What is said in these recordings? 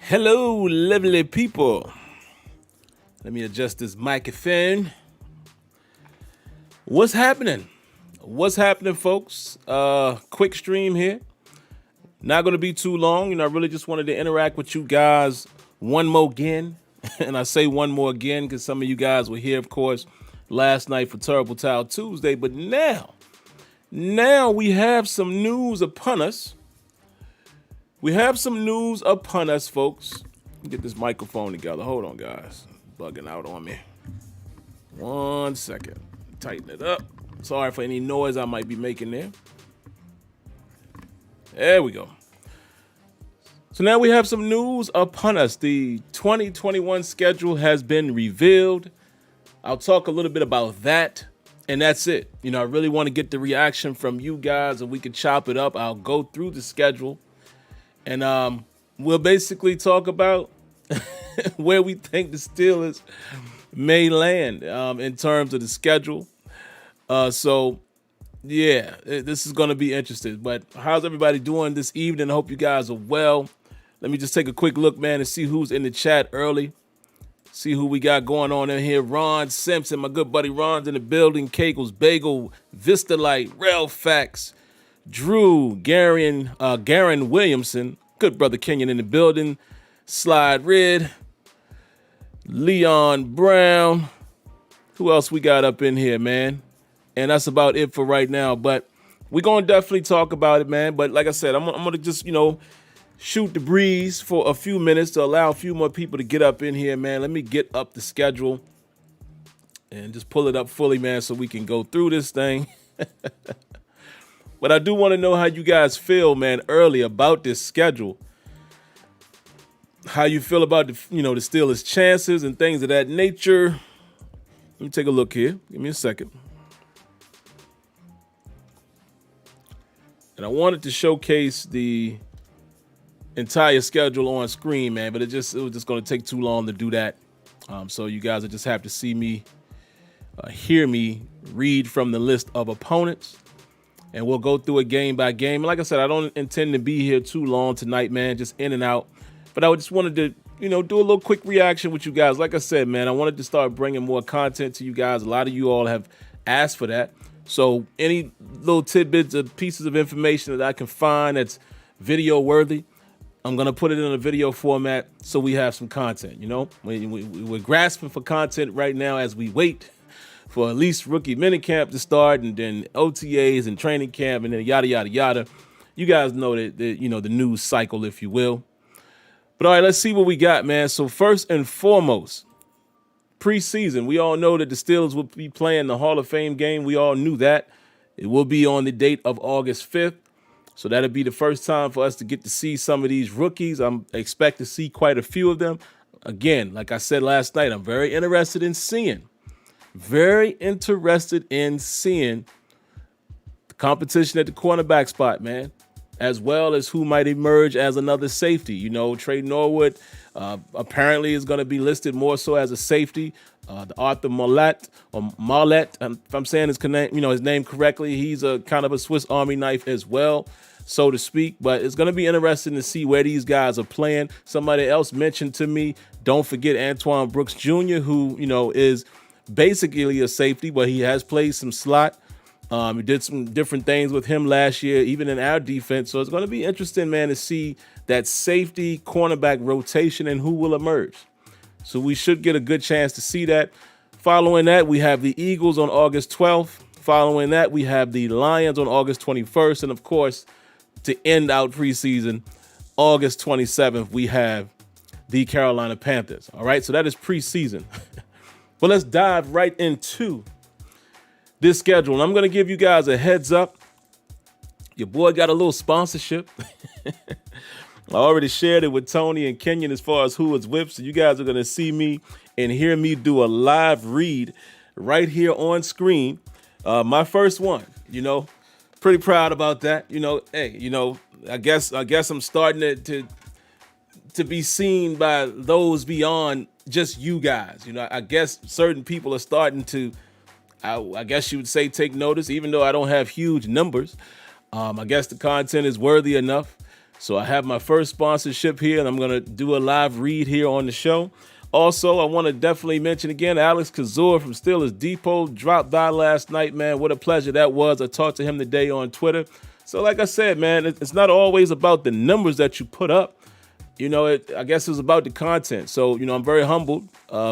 Hello, lovely people. Let me adjust this microphone. What's happening? What's happening, folks? Quick stream here. Not going to be too long. I really just wanted to interact with you guys one more again. And I say one more again because some of you guys were here, of course, last night for Terrible Towel Tuesday. But now we have some news upon us. We have some news upon us, folks. Get this microphone together. Hold on, guys. Bugging out on me. 1 second. Tighten it up. Sorry for any noise I might be making there. There we go. So now we have some news upon us. The 2021 schedule has been revealed. I'll talk a little bit about that, and that's it. I really want to get the reaction from you guys, and we can chop it up. I'll go through the schedule. And we'll basically talk about where we think the Steelers may land in terms of the schedule. So, yeah, this is going to be interesting. But how's everybody doing this evening? I hope you guys are well. Let me just take a quick look, man, and see who's in the chat early. See who we got going on in here. Ron Simpson, my good buddy Ron's in the building. Kegels, Bagel, Vista Light, Relfax, Drew, Garen Williamson, good brother Kenyon in the building, Slide Red, Leon Brown. Who else we got up in here, man? And that's about it for right now. But we're going to definitely talk about it, man. But like I said, I'm going to just, shoot the breeze for a few minutes to allow a few more people to get up in here, man. Let me get up the schedule and just pull it up fully, man, so we can go through this thing. But I do want to know how you guys feel, man, early about this schedule. How you feel about the Steelers' chances and things of that nature. Let me take a look here. Give me a second. And I wanted to showcase the entire schedule on screen, man, but it was just going to take too long to do that. So you guys will just have to see me, hear me read from the list of opponents. And we'll go through it game by game. And like I said, I don't intend to be here too long tonight, man, just in and out. But I just wanted to, do a little quick reaction with you guys. Like I said, man, I wanted to start bringing more content to you guys. A lot of you all have asked for that. So any little tidbits or pieces of information that I can find that's video worthy, I'm going to put it in a video format so we have some content, We're grasping for content right now as we wait for at least rookie minicamp to start, and then OTAs and training camp, and then yada, yada, yada. You guys know that the news cycle, if you will. But all right, let's see what we got, man. So first and foremost, preseason. We all know that the Steelers will be playing the Hall of Fame game. We all knew that. It will be on the date of August 5th. So that'll be the first time for us to get to see some of these rookies. I expect to see quite a few of them. Again, like I said last night, I'm very interested in seeing the competition at the cornerback spot, man, as well as who might emerge as another safety. Trey Norwood apparently is going to be listed more so as a safety. The Arthur Marlette, if I'm saying his name correctly, he's a kind of a Swiss Army knife as well, so to speak. But it's going to be interesting to see where these guys are playing. Somebody else mentioned to me, don't forget Antoine Brooks Jr., who, is basically a safety, but he has played some slot. We did some different things with him last year, even in our defense. So it's going to be interesting, man, to see that safety cornerback rotation and who will emerge. So we should get a good chance to see that. Following that, we have the Eagles on August 12th. Following that, we have the Lions on August 21st. And of course, to end out preseason, August 27th, we have the Carolina Panthers. All right, so that is preseason. But let's dive right into this schedule. And I'm going to give you guys a heads up. Your boy got a little sponsorship. I already shared it with Tony and Kenyon as far as who it's with. So you guys are going to see me and hear me do a live read right here on screen. My first one, pretty proud about that. I guess I'm starting to be seen by those beyond just you guys. I guess certain people are starting to, I guess you would say, take notice, even though I don't have huge numbers. I guess the content is worthy enough So I have my first sponsorship here, and I'm going to do a live read here on the show. Also, I want to definitely mention again, Alex Kazur from Steelers Depot dropped by last night, man. What a pleasure that was. I talked to him today on Twitter. So like I said, man, it's not always about the numbers that you put up. I guess it's about the content. So, I'm very humbled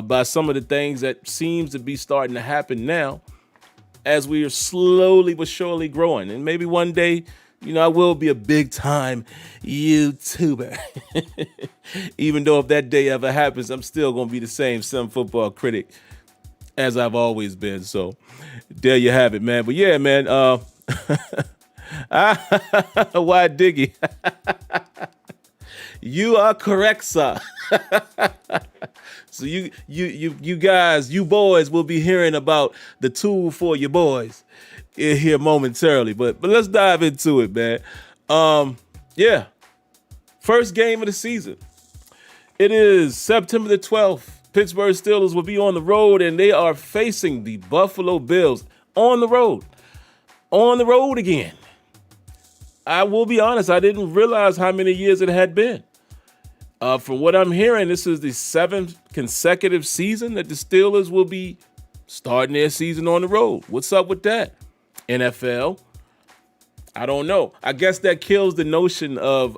by some of the things that seems to be starting to happen now as we are slowly but surely growing. And maybe one day, I will be a big time YouTuber. Even though if that day ever happens, I'm still going to be the same SimFBallCritic as I've always been. So there you have it, man. But yeah, man, why Diggy? You are correct, sir. So you guys, you boys will be hearing about the tool for your boys here momentarily. But let's dive into it, man. Yeah. First game of the season. It is September the 12th. Pittsburgh Steelers will be on the road, and they are facing the Buffalo Bills on the road. On the road again. I will be honest, I didn't realize how many years it had been. From what I'm hearing, this is the 7th consecutive season that the Steelers will be starting their season on the road. What's up with that, NFL? I don't know. I guess that kills the notion of,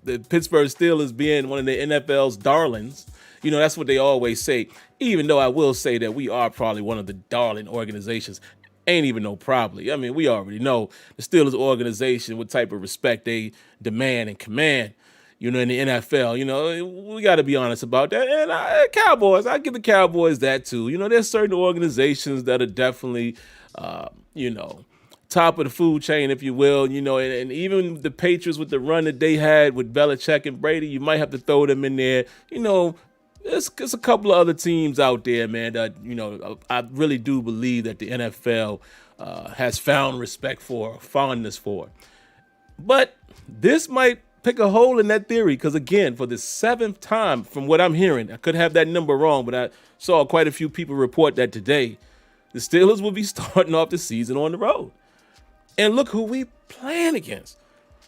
the Pittsburgh Steelers being one of the NFL's darlings. That's what they always say, even though I will say that we are probably one of the darling organizations. Ain't even no probably. I mean, we already know the Steelers organization, what type of respect they demand and command, in the NFL. We got to be honest about that. And Cowboys, I give the Cowboys that too. There's certain organizations that are definitely, top of the food chain, if you will, and even the Patriots with the run that they had with Belichick and Brady, you might have to throw them in there. There's a couple of other teams out there, man, that, I really do believe that the NFL has found respect for, fondness for. But this might pick a hole in that theory because, again, for the 7th time, from what I'm hearing, I could have that number wrong, but I saw quite a few people report that today, the Steelers will be starting off the season on the road. And look who we playing against.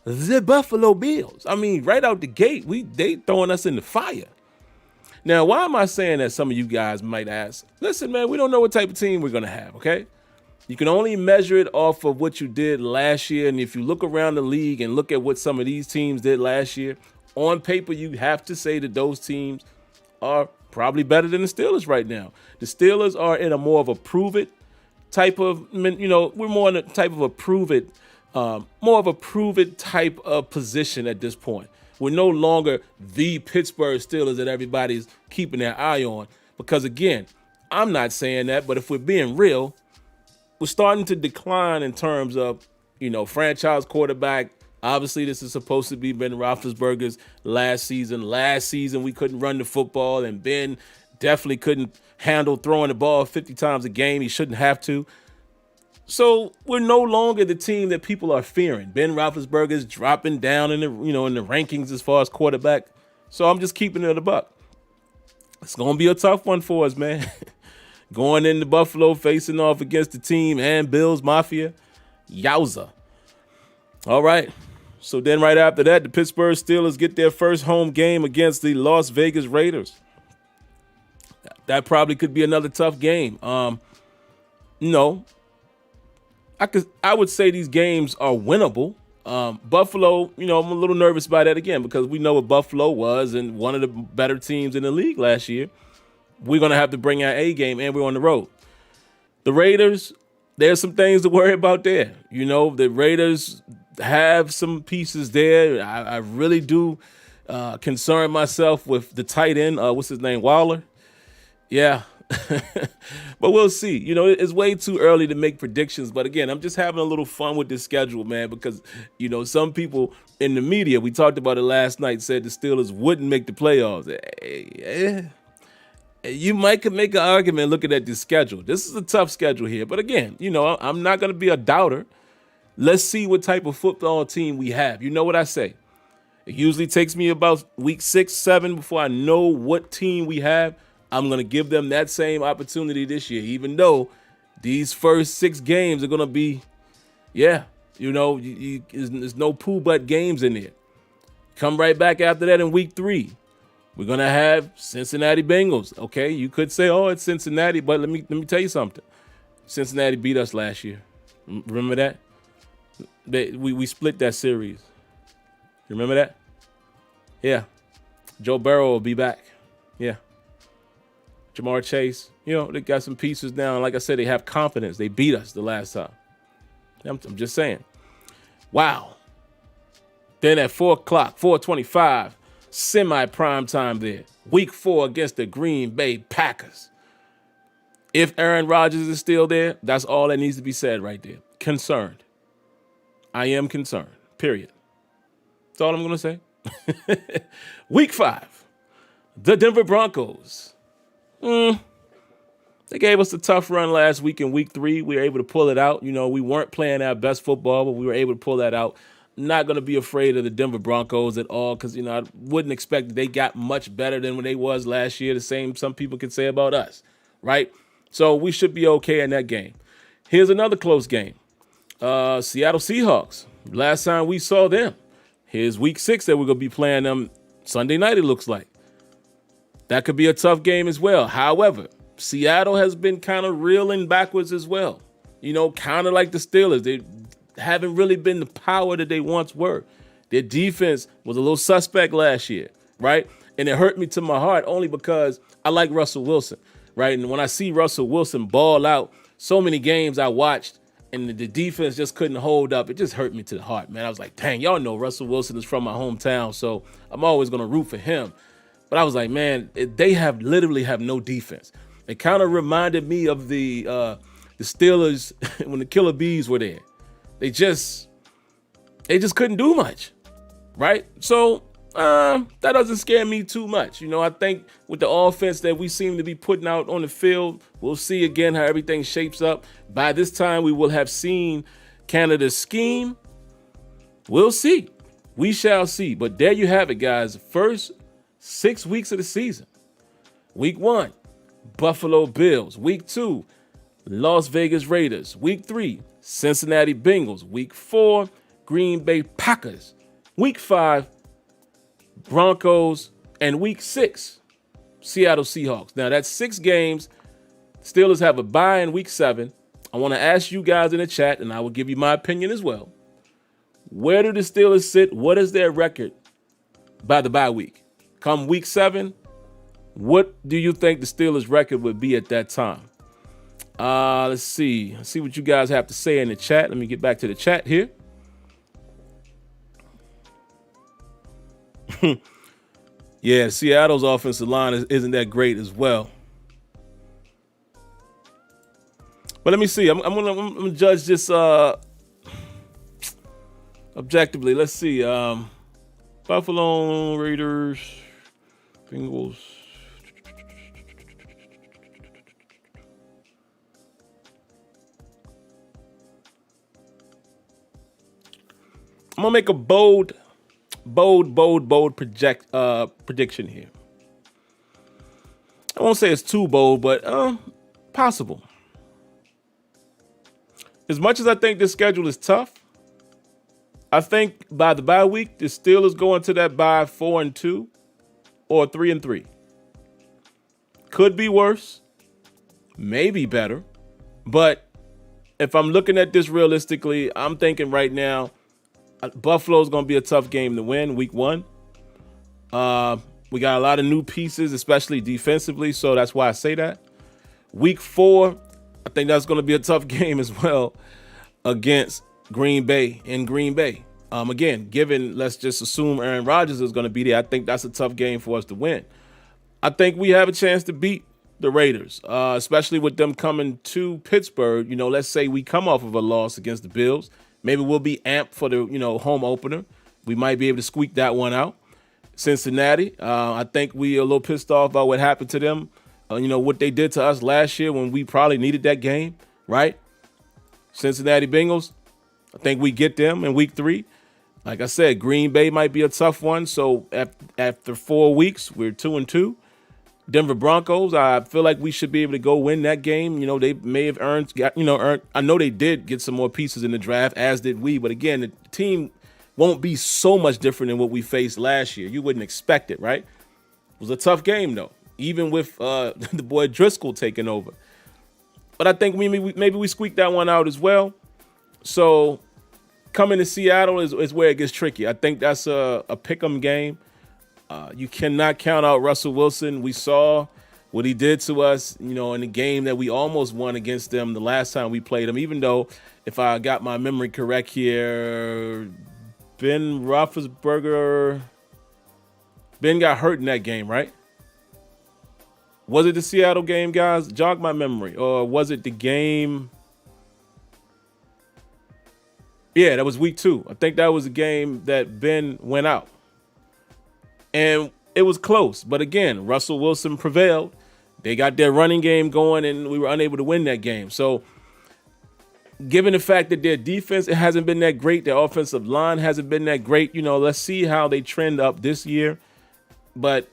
The Buffalo Bills. I mean, right out the gate, they throwing us in the fire. Now, why am I saying that? Some of you guys might ask. Listen, man, we don't know what type of team we're going to have, okay? You can only measure it off of what you did last year. And if you look around the league and look at what some of these teams did last year, on paper, you have to say that those teams are probably better than the Steelers right now. The Steelers are in a more of a prove-it type of, we're more in a type of a prove-it, more of a prove-it type of position at this point. We're no longer the Pittsburgh Steelers that everybody's keeping their eye on. Because, again, I'm not saying that, but if we're being real, we're starting to decline in terms of, franchise quarterback. Obviously, this is supposed to be Ben Roethlisberger's last season. Last season, we couldn't run the football, and Ben definitely couldn't handle throwing the ball 50 times a game. He shouldn't have to. So we're no longer the team that people are fearing. Ben Roethlisberger is dropping down in the rankings as far as quarterback. So I'm just keeping it a buck. It's going to be a tough one for us, man. Going into Buffalo, facing off against the team and Bills Mafia. Yowza. All right. So then right after that, the Pittsburgh Steelers get their first home game against the Las Vegas Raiders. That probably could be another tough game. I would say these games are winnable. Buffalo, I'm a little nervous by that again because we know what Buffalo was and one of the better teams in the league last year. We're going to have to bring our A game, and we're on the road. The Raiders, there's some things to worry about there. The Raiders have some pieces there. I really do concern myself with the tight end. What's his name? Waller? Yeah. But we'll see. It's way too early to make predictions. But again, I'm just having a little fun with this schedule, man, because, some people in the media, we talked about it last night, said the Steelers wouldn't make the playoffs. You could make an argument looking at this schedule. This is a tough schedule here. But again, I'm not going to be a doubter. Let's see what type of football team we have. You know what I say? It usually takes me about week 6, 7 before I know what team we have. I'm going to give them that same opportunity this year, even though these first 6 games are going to be, There's no poo but games in there. Come right back after that in week 3. We're going to have Cincinnati Bengals. Okay, you could say, oh, it's Cincinnati, but let me tell you something. Cincinnati beat us last year. Remember that? We split that series. You remember that? Yeah. Joe Burrow will be back. Yeah. Jamar Chase, they got some pieces down. Like I said, they have confidence. They beat us the last time. I'm just saying. Wow. Then at 4 o'clock, 4:25, semi-prime time there. Week 4 against the Green Bay Packers. If Aaron Rodgers is still there, that's all that needs to be said right there. Concerned. I am concerned. Period. That's all I'm going to say. Week 5. The Denver Broncos. They gave us a tough run last week in week 3. We were able to pull it out. We weren't playing our best football, but we were able to pull that out. Not going to be afraid of the Denver Broncos at all because, I wouldn't expect that they got much better than when they was last year. The same some people could say about us, right? So we should be okay in that game. Here's another close game. Seattle Seahawks. Last time we saw them. Here's week 6 that we're going to be playing them Sunday night, it looks like. That could be a tough game as well. However, Seattle has been kind of reeling backwards as well. Kind of like the Steelers. They haven't really been the power that they once were. Their defense was a little suspect last year, right? And it hurt me to my heart only because I like Russell Wilson, right? And when I see Russell Wilson ball out, so many games I watched and the defense just couldn't hold up. It just hurt me to the heart, man. I was like, dang, y'all know Russell Wilson is from my hometown, so I'm always going to root for him. But I was like, man, they literally have no defense. It kind of reminded me of the Steelers when the Killer Bees were there. They just couldn't do much, right? So that doesn't scare me too much. I think with the offense that we seem to be putting out on the field, we'll see again how everything shapes up. By this time, we will have seen Canada's scheme. We'll see. We shall see. But there you have it, guys. First 6 weeks of the season. Week 1, Buffalo Bills. Week 2, Las Vegas Raiders. Week 3, Cincinnati Bengals. Week 4, Green Bay Packers. Week 5, Broncos. And week 6, Seattle Seahawks. Now, that's 6 games. Steelers have a bye in week 7. I want to ask you guys in the chat, and I will give you my opinion as well. Where do the Steelers sit? What is their record by the bye week? Come week 7, what do you think the Steelers' record would be at that time? Let's see. Let's see what you guys have to say in the chat. Let me get back to the chat here. Yeah, Seattle's offensive line isn't that great as well. But let me see. I'm gonna judge this objectively. Let's see. Buffalo, Raiders, Bengals. I'm gonna make a bold prediction here. I won't say it's too bold, but possible. As much as I think this schedule is tough, I think by the bye week, the Steelers go into that bye 4-2 or 3-3. Could be worse, maybe better. But if I'm looking at this realistically, I'm thinking right now, Buffalo's going to be a tough game to win week 1. We got a lot of new pieces, especially defensively, so that's why I say that. Week 4, I think that's going to be a tough game as well against Green Bay in Green Bay. Again, let's just assume Aaron Rodgers is going to be there. I think that's a tough game for us to win. I think we have a chance to beat the Raiders, especially with them coming to Pittsburgh. Let's say we come off of a loss against the Bills. Maybe we'll be amped for the, home opener. We might be able to squeak that one out. Cincinnati, I think we are a little pissed off about what happened to them. What they did to us last year when we probably needed that game, right? Cincinnati Bengals, I think we get them in week 3. Like I said, Green Bay might be a tough one. So after 4 weeks, we're 2-2. Denver Broncos, I feel like we should be able to go win that game. You know, they may have earned. I know they did get some more pieces in the draft, as did we. But again, the team won't be so much different than what we faced last year. You wouldn't expect it, right? It was a tough game, though, even with the boy Driscoll taking over. But I think maybe we squeaked that one out as well. So coming to Seattle is where it gets tricky. I think that's a pick'em game. You cannot count out Russell Wilson. We saw what he did to us, in the game that we almost won against them the last time we played them, even though, if I got my memory correct here, Ben got hurt in that game, right? Was it the Seattle game, guys? Jog my memory. Or was it the game? Yeah, that was week 2. I think that was a game that Ben went out. And it was close. But again, Russell Wilson prevailed. They got their running game going, and we were unable to win that game. So given the fact that their defense, it hasn't been that great, their offensive line hasn't been that great, let's see how they trend up this year. But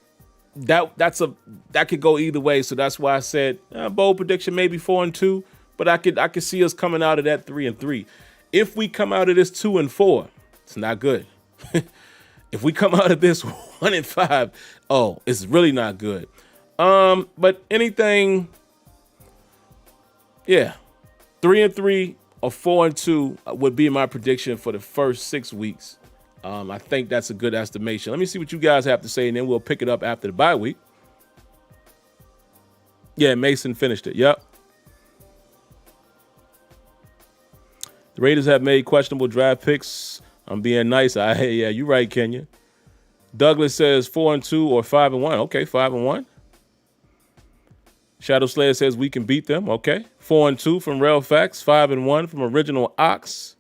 that could go either way. So that's why I said bold prediction, maybe 4-2. But I could see us coming out of that 3-3. If we come out of this 2-4, it's not good. If we come out of this 1-5, it's really not good. But anything, 3-3 or 4-2 would be my prediction for the first 6 weeks. I think that's a good estimation. Let me see what you guys have to say, and then we'll pick it up after the bye week. Yeah, Mason finished it. Yep. The Raiders have made questionable draft picks. I'm being nice. Yeah, you're right, Kenya. Douglas says 4-2 or 5-1. Okay, 5-1. Shadow Slayer says we can beat them. Okay. 4-2 from Real Facts. 5-1 from Original Ox.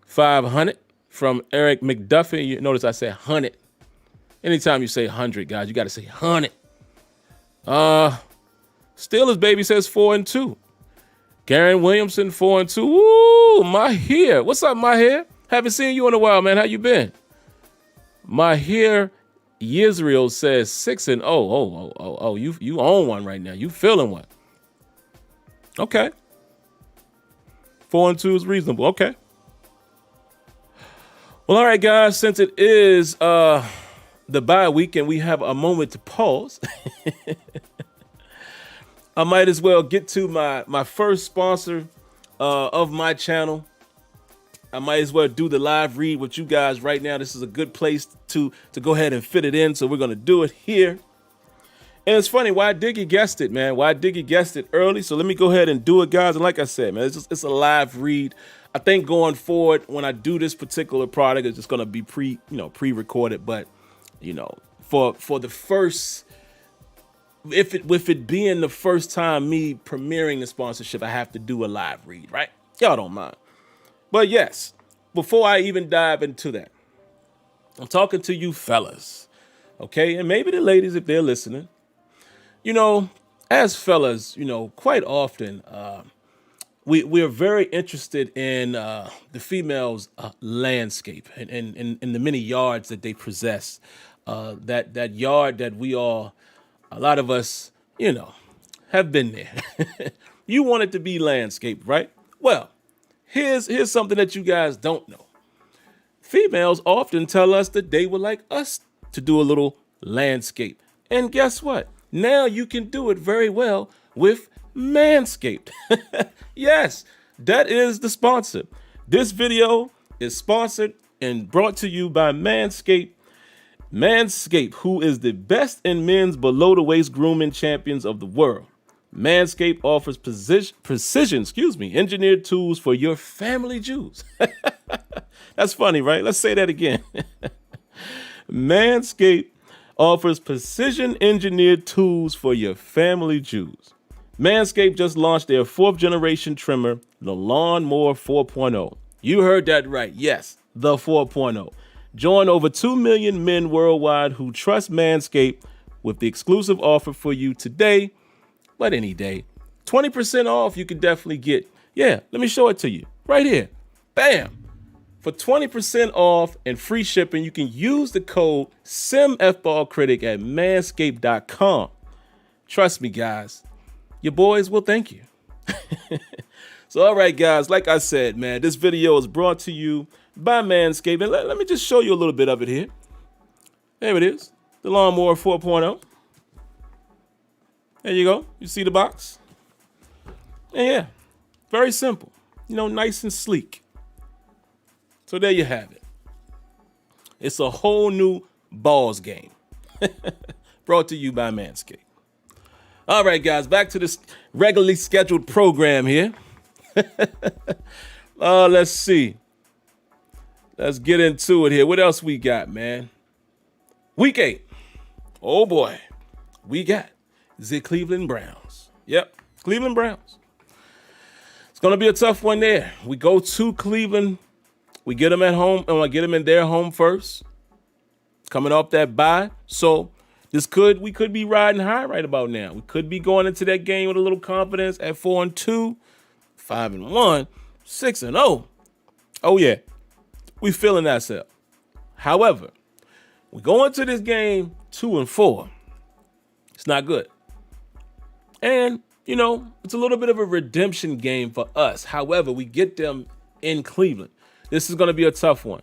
500 from Eric McDuffie. You notice I said 100. Anytime you say 100, guys, you got to say 100. Steelers baby says 4-2. Garen Williamson 4-2. Ooh, Mahir. What's up, Mahir? Haven't seen you in a while, man. How you been? Mahir Yisrael says 6-0. Oh, you own one right now. You feeling one. Okay. 4-2 is reasonable. Okay. Well, all right, guys. Since it is the bye week and we have a moment to pause, I might as well get to my first sponsor of my channel. I might as well do the live read with you guys right now. This is a good place to go ahead and fit it in. So we're going to do it here. And it's funny, why Diggy guessed it, man. Why Diggy guessed it early. So let me go ahead and do it, guys. And like I said, man, it's a live read. I think going forward, when I do this particular product, it's just going to be pre-recorded. But, for the first, with it being the first time me premiering the sponsorship, I have to do a live read, right? Y'all don't mind. But yes, before I even dive into that, I'm talking to you fellas, okay? And maybe the ladies, if they're listening. As fellas, quite often we're very interested in the females' landscape and in the many yards that they possess. That yard that we all, a lot of us, have been there. You want it to be landscaped, right? Well, here's something that you guys don't know. Females often tell us that they would like us to do a little landscape. And guess what? Now you can do it very well with Manscaped. Yes, that is the sponsor. This video is sponsored and brought to you by Manscaped. Manscaped, who is the best in men's below-the-waist grooming champions of the world. Manscaped offers precision, engineered tools for your family jewels. That's funny, right? Let's say that again. Manscaped offers precision engineered tools for your family jewels. Manscaped just launched their 4th generation trimmer, the Lawnmower 4.0. You heard that right. Yes, the 4.0. Join over 2 million men worldwide who trust Manscaped with the exclusive offer for you today, but any day. 20% off you could definitely get. Yeah, let me show it to you right here. Bam. For 20% off and free shipping, you can use the code SimFBallCritic at manscaped.com. Trust me, guys. Your boys will thank you. So, all right, guys, like I said, man, this video is brought to you by Manscaped. And let me just show you a little bit of it here. There it is. The Lawnmower 4.0. There you go. You see the box? And yeah, very simple. Nice and sleek. So there you have it. It's a whole new balls game. Brought to you by Manscaped. All right, guys, back to this regularly scheduled program here. Let's see. Let's get into it here. What else we got, man? Week 8. Oh, boy. We got the Cleveland Browns. Yep, Cleveland Browns. It's going to be a tough one there. We go to Cleveland. We get them at home, and I get them in their home first. Coming off that bye. So we could be riding high right about now. We could be going into that game with a little confidence at 4-2, 5-1, 6-0. Oh yeah, we feeling ourselves. However, we go into this game 2-4. It's not good. And, it's a little bit of a redemption game for us. However, we get them in Cleveland. This is going to be a tough one.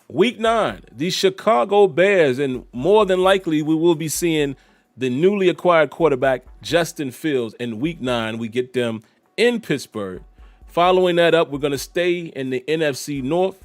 Week 9, the Chicago Bears, and more than likely we will be seeing the newly acquired quarterback, Justin Fields. In Week 9, we get them in Pittsburgh. Following that up, we're going to stay in the NFC North.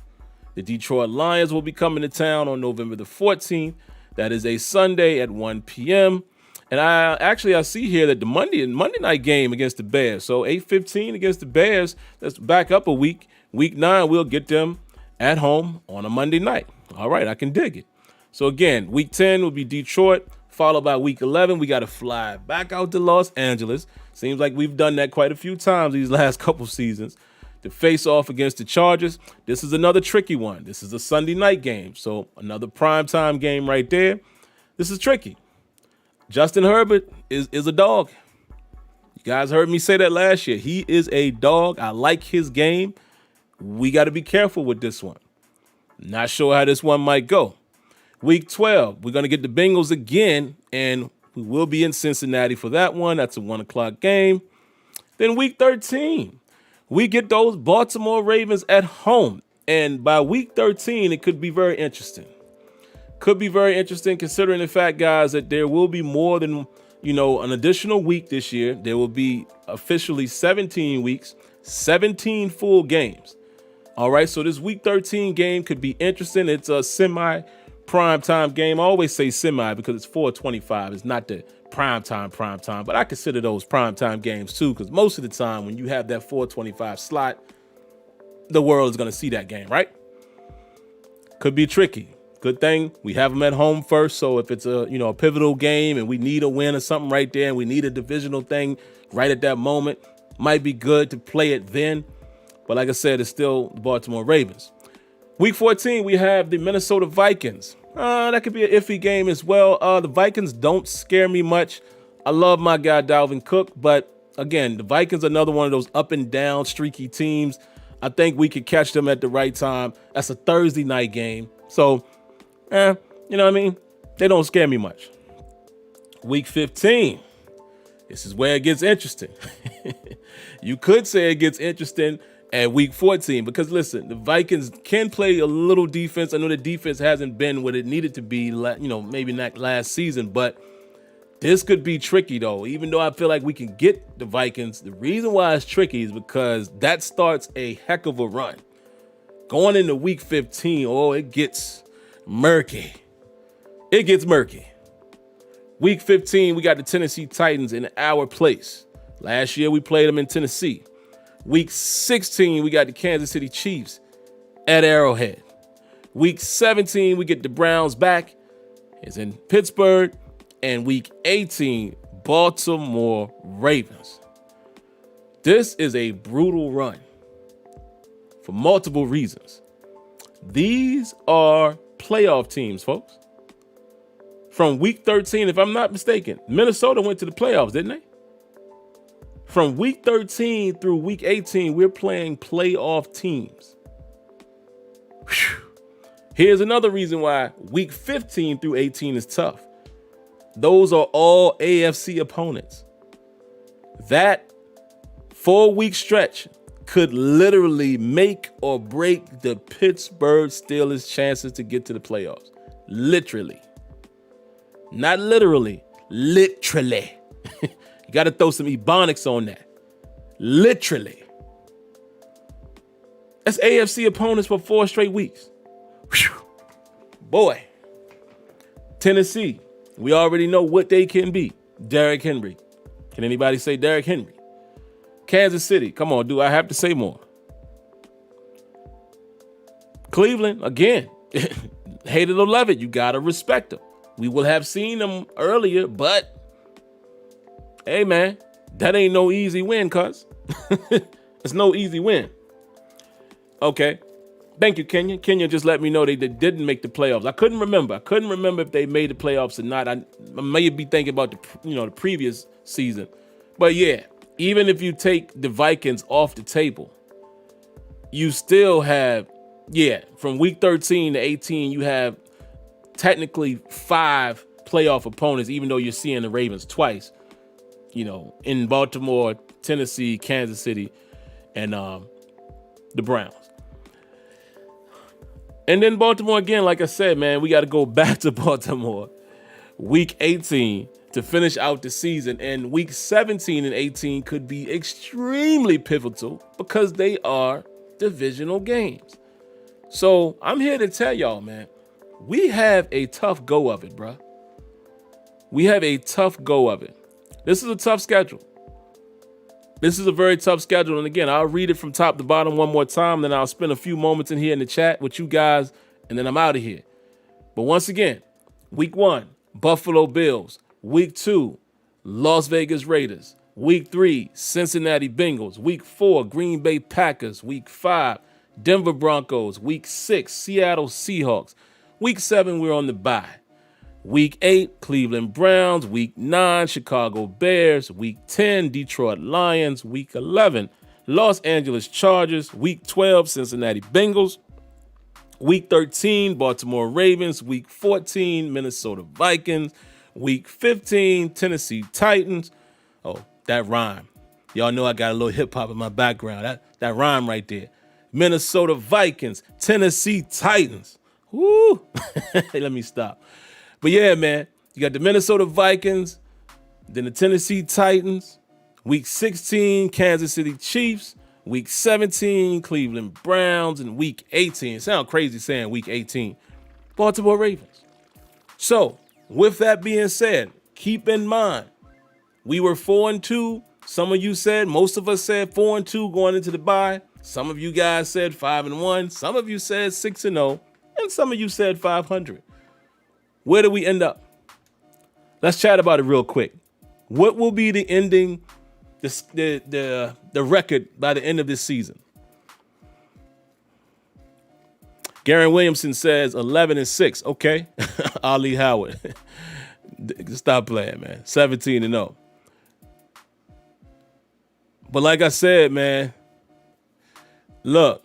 The Detroit Lions will be coming to town on November the 14th. That is a Sunday at 1 p.m. And I see here that the Monday night game against the Bears. So 8:15 against the Bears. Let's back up a week. Week 9, we'll get them at home on a Monday night. All right, I can dig it. So again, Week 10 will be Detroit, followed by Week 11. We got to fly back out to Los Angeles. Seems like we've done that quite a few times these last couple seasons to face off against the Chargers. This is another tricky one. This is a Sunday night game, so another primetime game right there. This is tricky. Justin Herbert is a dog. You guys heard me say that last year. He is a dog. I like his game. We got to be careful with this one. Not sure how this one might go. Week 12, we're going to get the Bengals again, and we will be in Cincinnati for that one. That's a 1 o'clock game. Then Week 13, we get those Baltimore Ravens at home. And by Week 13, it could be very interesting. Could be very interesting considering the fact, guys, that there will be more than, an additional week this year. There will be officially 17 weeks, 17 full games. All right, so this Week 13 game could be interesting. It's a semi-prime time game. I always say semi because it's 4:25. It's not the prime time, but I consider those prime time games too because most of the time when you have that 4:25 slot, the world is going to see that game, right? Could be tricky. Good thing we have them at home first, so if it's a pivotal game and we need a win or something right there and we need a divisional thing right at that moment, might be good to play it then. But like I said, it's still the Baltimore Ravens. Week 14, we have the Minnesota Vikings. That could be an iffy game as well. The Vikings don't scare me much. I love my guy Dalvin Cook, but again, the Vikings are another one of those up and down streaky teams. I think we could catch them at the right time. That's a Thursday night game. So, you know what I mean? They don't scare me much. Week 15. This is where it gets interesting. You could say it gets interesting at Week 14 because, listen, the Vikings can play a little defense. I know the defense hasn't been what it needed to be, maybe not last season, but this could be tricky, though. Even though I feel like we can get the Vikings, the reason why it's tricky is because that starts a heck of a run. Going into Week 15, it gets murky. It gets murky. Week 15, we got the Tennessee Titans in our place. Last year, we played them in Tennessee. Week 16, we got the Kansas City Chiefs at Arrowhead. Week 17, we get the Browns back. It's in Pittsburgh. And Week 18, Baltimore Ravens. This is a brutal run for multiple reasons. These are playoff teams, folks. From Week 13, if I'm not mistaken, Minnesota went to the playoffs, didn't they? From Week 13 through Week 18, we're playing playoff teams. Whew. Here's another reason why Week 15 through 18 is tough. Those are all AFC opponents. That 4-week stretch could literally make or break the Pittsburgh Steelers' chances to get to the playoffs. Literally. Not literally. Literally. You got to throw some ebonics on that. Literally. That's AFC opponents for 4 straight weeks. Whew. Boy. Tennessee. We already know what they can be. Derrick Henry. Can anybody say Derrick Henry? Kansas City. Come on, do I have to say more? Cleveland, again. Hate it or love it, you got to respect them. We will have seen them earlier, but hey, man, that ain't no easy win, cuz. It's no easy win. Okay. Thank you, Kenya. Kenya just let me know they didn't make the playoffs. I couldn't remember if they made the playoffs or not. I may be thinking about the previous season. But yeah, even if you take the Vikings off the table, you still have, from week 13 to 18, you have technically 5 playoff opponents, even though you're seeing the Ravens twice, in Baltimore, Tennessee, Kansas City, and the Browns. And then Baltimore again, like I said, man, we got to go back to Baltimore. Week 18 to finish out the season. And week 17 and 18 could be extremely pivotal because they are divisional games. So I'm here to tell y'all, man, we have a tough go of it, bro. We have a tough go of it. This is a tough schedule. This is a very tough schedule. And again, I'll read it from top to bottom one more time. Then I'll spend a few moments in here in the chat with you guys. And then I'm out of here. But once again, week 1, Buffalo Bills. Week 2, Las Vegas Raiders. Week 3, Cincinnati Bengals. Week 4, Green Bay Packers. Week 5, Denver Broncos. Week 6, Seattle Seahawks. Week 7, we're on the bye. Week 8, Cleveland Browns. Week 9, Chicago Bears. Week 10, Detroit Lions. Week 11, Los Angeles Chargers. Week 12, Cincinnati Bengals. Week 13, Baltimore Ravens. Week 14, Minnesota Vikings. Week 15, Tennessee Titans. Oh, that rhyme. Y'all know I got a little hip hop in my background. That rhyme right there. Minnesota Vikings, Tennessee Titans. Woo! Let me stop. But yeah, man, you got the Minnesota Vikings, then the Tennessee Titans. Week 16, Kansas City Chiefs. Week 17, Cleveland Browns. And week 18, sound crazy saying week 18, Baltimore Ravens. So, with that being said, keep in mind, we were 4-2. Some of you said, most of us said 4-2 going into the bye. Some of you guys said 5-1. Some of you said 6-0. And some of you said 500. Where do we end up? Let's chat about it real quick. What will be the ending, the record by the end of this season? Garen Williamson says 11-6. Okay. Ali Howard. Stop playing, man. 17-0. But like I said, man, look,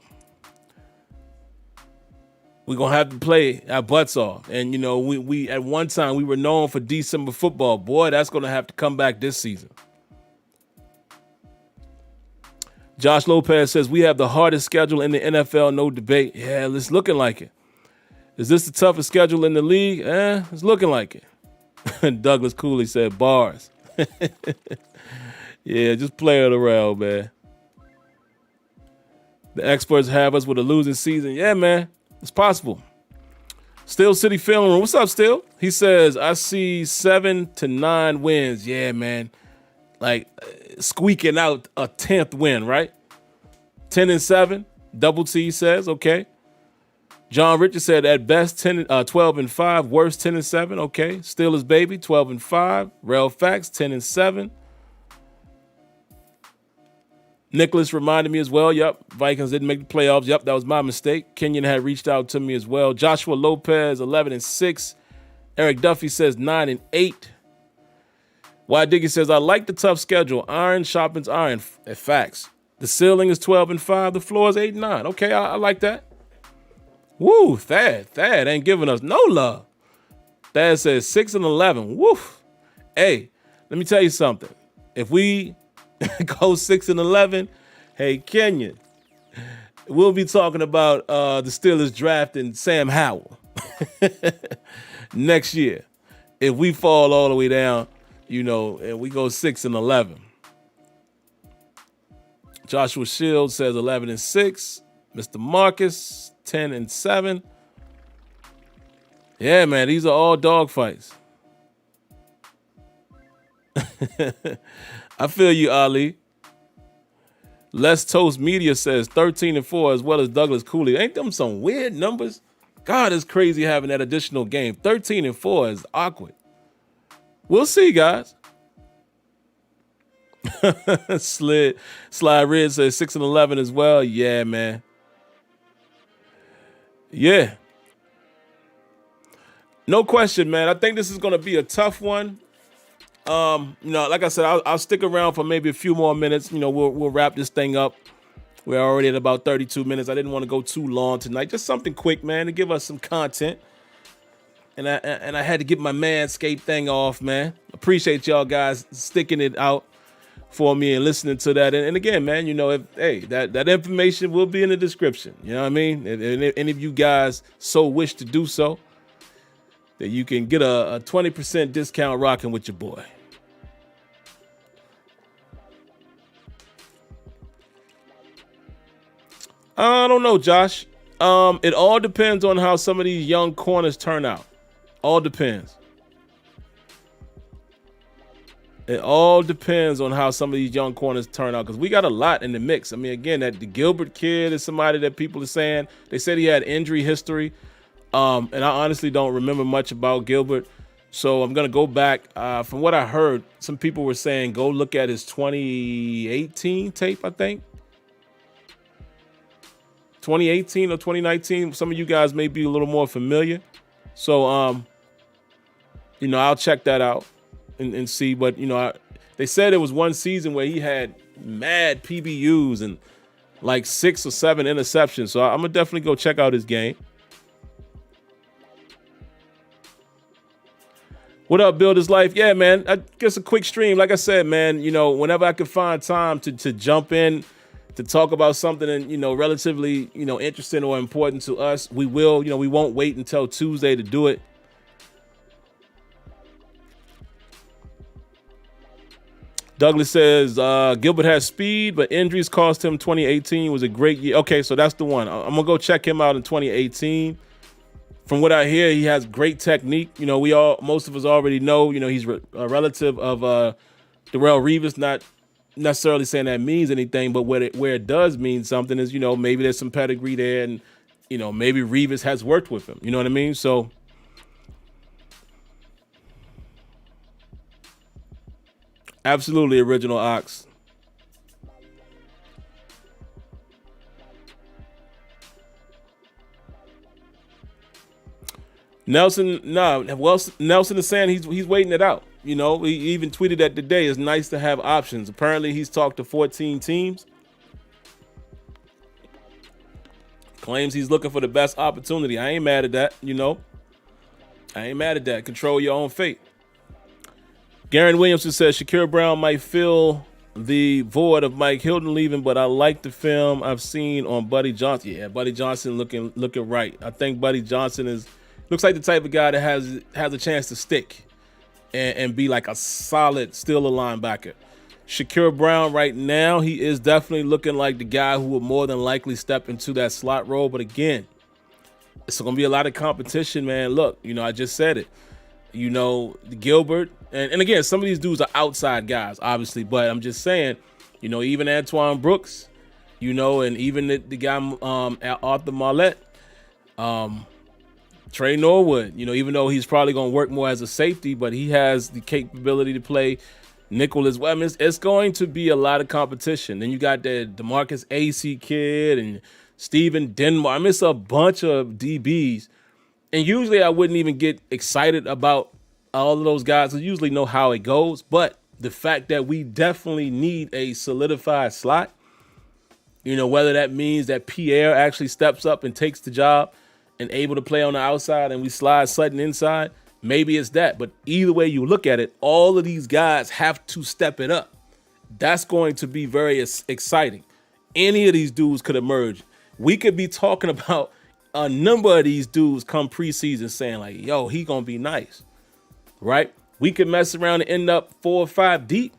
we're going to have to play our butts off. And, we at one time, we were known for December football. Boy, that's going to have to come back this season. Josh Lopez says, we have the hardest schedule in the NFL, no debate. Yeah, it's looking like it. Is this the toughest schedule in the league? It's looking like it. Douglas Cooley said, bars. Yeah, just play it around, man. The experts have us with a losing season. Yeah, man, it's possible. Steel City Film Room. What's up, Steel? He says, I see 7 to 9 wins. Yeah, man. Like squeaking out a 10th win, right? 10-7. Double T says, okay. John Richard said at best 12-5, worst 10-7. Okay. Steelers baby 12-5. Rel Facts 10-7. Nicholas reminded me as well. Yep. Vikings didn't make the playoffs. Yep. That was my mistake. Kenyon had reached out to me as well. Joshua Lopez 11-6. Eric Duffy says 9-8. Y Diggy says, I like the tough schedule. Iron sharpens iron. Facts. The ceiling is 12-5. The floor is 8-9. Okay, I like that. Woo, Thad ain't giving us no love. Thad says 6-11. Woof. Hey, let me tell you something. If we go 6-11, hey, Kenyon, we'll be talking about the Steelers drafting Sam Howell next year. If we fall all the way down, and we go 6-11. Joshua Shields says 11-6. Mr. Marcus 10-7. Yeah, man, these are all dog fights. I feel you, Ali. Let's Toast Media says 13-4 as well as Douglas Cooley. Ain't them some weird numbers? God, it's crazy having that additional game. 13-4 is awkward. We'll see, guys. Slide Red says 6-11 as well. Yeah, man. Yeah. No question, man. I think this is going to be a tough one. Like I said, I'll stick around for maybe a few more minutes. We'll wrap this thing up. We're already at about 32 minutes. I didn't want to go too long tonight. Just something quick, man, to give us some content. And I had to get my Manscaped thing off, man. Appreciate y'all guys sticking it out for me and listening to that. And again, man, that information will be in the description. You know what I mean? If any of you guys so wish to do so, that you can get a 20% discount rocking with your boy. I don't know, Josh. It all depends on how some of these young corners turn out. All depends. It all depends on how some of these young corners turn out, because we got a lot in the mix. I mean, again, that the Gilbert kid is somebody that people are saying, they said he had injury history. And I honestly don't remember much about Gilbert. So I'm going to go back. From what I heard, some people were saying go look at his 2018 tape, I think. 2018 or 2019. Some of you guys may be a little more familiar. So, I'll check that out and see. But, they said it was one season where he had mad PBUs and like 6 or 7 interceptions. So I'm going to definitely go check out his game. What up, Builder's Life? Yeah, man, I guess a quick stream. Like I said, man, whenever I can find time to jump in, to talk about something and, relatively, interesting or important to us, we will. We won't wait until Tuesday to do it. Douglas says Gilbert has speed, but injuries cost him. 2018 was a great year. Okay, so that's the one. I'm going to go check him out in 2018. From what I hear, he has great technique. Most of us already know, he's a relative of Darrelle Revis. Not necessarily saying that means anything, but where it does mean something is, maybe there's some pedigree there, and, maybe Revis has worked with him. You know what I mean? So absolutely original Ox. Nelson is saying he's waiting it out. He even tweeted that today. It's nice to have options. Apparently, he's talked to 14 teams. Claims he's looking for the best opportunity. I ain't mad at that, I ain't mad at that. Control your own fate. Garen Williamson says Shakir Brown might fill the void of Mike Hilton leaving, but I like the film I've seen on Buddy Johnson. Yeah, Buddy Johnson looking right. I think Buddy Johnson looks like the type of guy that has a chance to stick and be like a solid Steeler linebacker. Shakir Brown right now, he is definitely looking like the guy who will more than likely step into that slot role. But again, it's going to be a lot of competition, man. Look, I just said it. Gilbert, and again, some of these dudes are outside guys, obviously, but I'm just saying, even Antoine Brooks, and even the guy Arthur Marlette, Trey Norwood, even though he's probably going to work more as a safety, but he has the capability to play nickel as well. I mean, it's going to be a lot of competition. Then you got the DeMarcus AC kid and Steven Denmark. I mean, it's a bunch of DBs. And usually I wouldn't even get excited about all of those guys. I usually know how it goes. But the fact that we definitely need a solidified slot, whether that means that Pierre actually steps up and takes the job and able to play on the outside and we slide Sutton inside, Maybe it's that. But either way you look at it, all of these guys have to step it up. That's going to be very exciting. Any of these dudes could emerge. We could be talking about a number of these dudes come preseason saying like, yo, he going to be nice, right? We could mess around and end up 4 or 5 deep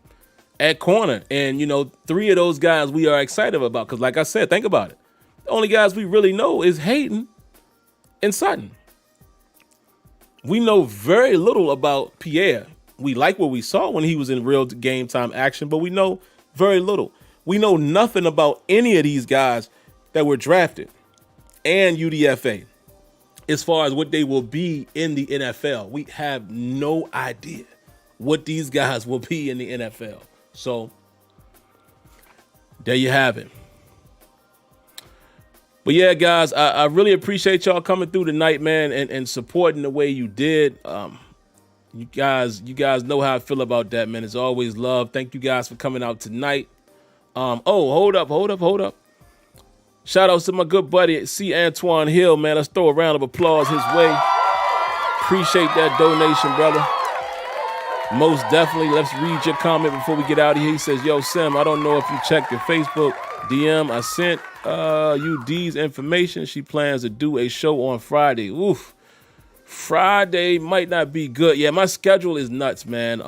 at corner. And, 3 of those guys we are excited about. Because like I said, think about it. The only guys we really know is Hayden and Sutton. We know very little about Pierre. We like what we saw when he was in real game time action, but we know very little. We know nothing about any of these guys that were drafted and UDFA as far as what they will be in the NFL. We have no idea what these guys will be in the NFL. So there you have it. But yeah, guys, I really appreciate y'all coming through tonight, man, and supporting the way you did. You guys know how I feel about that, man. It's always love. Thank you guys for coming out tonight. Hold up. Shout outs to my good buddy, C. Antoine Hill, man. Let's throw a round of applause his way. Appreciate that donation, brother. Most definitely. Let's read your comment before we get out of here. He says, yo, Sim, I don't know if you checked your Facebook DM. I sent you D's information. She plans to do a show on Friday. Oof. Friday might not be good. Yeah, my schedule is nuts, man.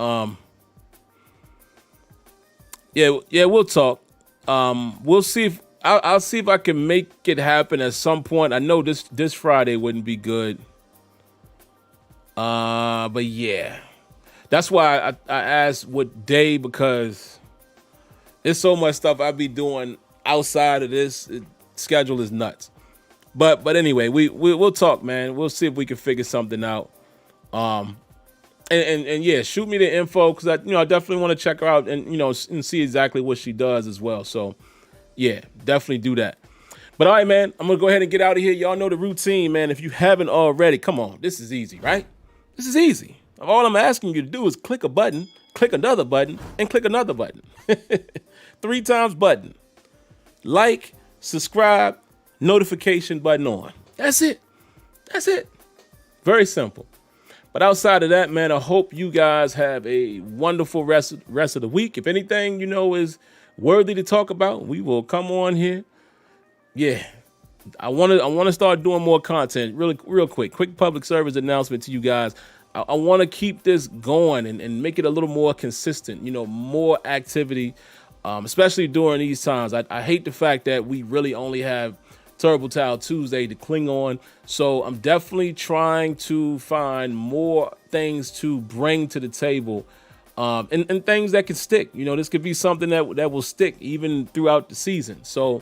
Yeah, we'll talk. We'll see if I'll see if I can make it happen at some point. I know this Friday wouldn't be good. But yeah, that's why I asked what day, because there's so much stuff I be doing outside of this. Schedule is nuts. But anyway, we'll talk, man. We'll see if we can figure something out. And yeah, shoot me the info, because I definitely want to check her out and and see exactly what she does as well. So yeah, definitely do that. But all right, man, I'm gonna go ahead and get out of here. Y'all know the routine, man. If you haven't already, come on, this is easy, right? This is easy. All I'm asking you to do is click a button, click another button, and click another button. 3 times button. Like, subscribe, notification button on. That's it. Very simple. But outside of that, man, I hope you guys have a wonderful rest of the week. If anything, is worthy to talk about, we will come on here. Yeah. I want to start doing more content real quick. Quick public service announcement to you guys. I want to keep this going and make it a little more consistent, more activity, especially during these times. I hate the fact that we really only have Turbo Towel Tuesday to cling on. So I'm definitely trying to find more things to bring to the table, and things that can stick. This could be something that will stick even throughout the season. So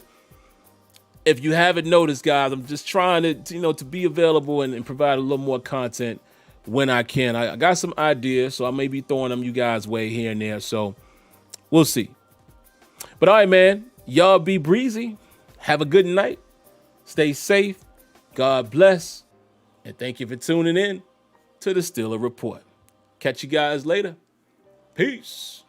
if you haven't noticed, guys, I'm just trying to be available and provide a little more content when I can. I got some ideas, so I may be throwing them you guys' way here and there. So we'll see. But all right, man, y'all be breezy. Have a good night. Stay safe. God bless. And thank you for tuning in to the Steeler Report. Catch you guys later. Peace.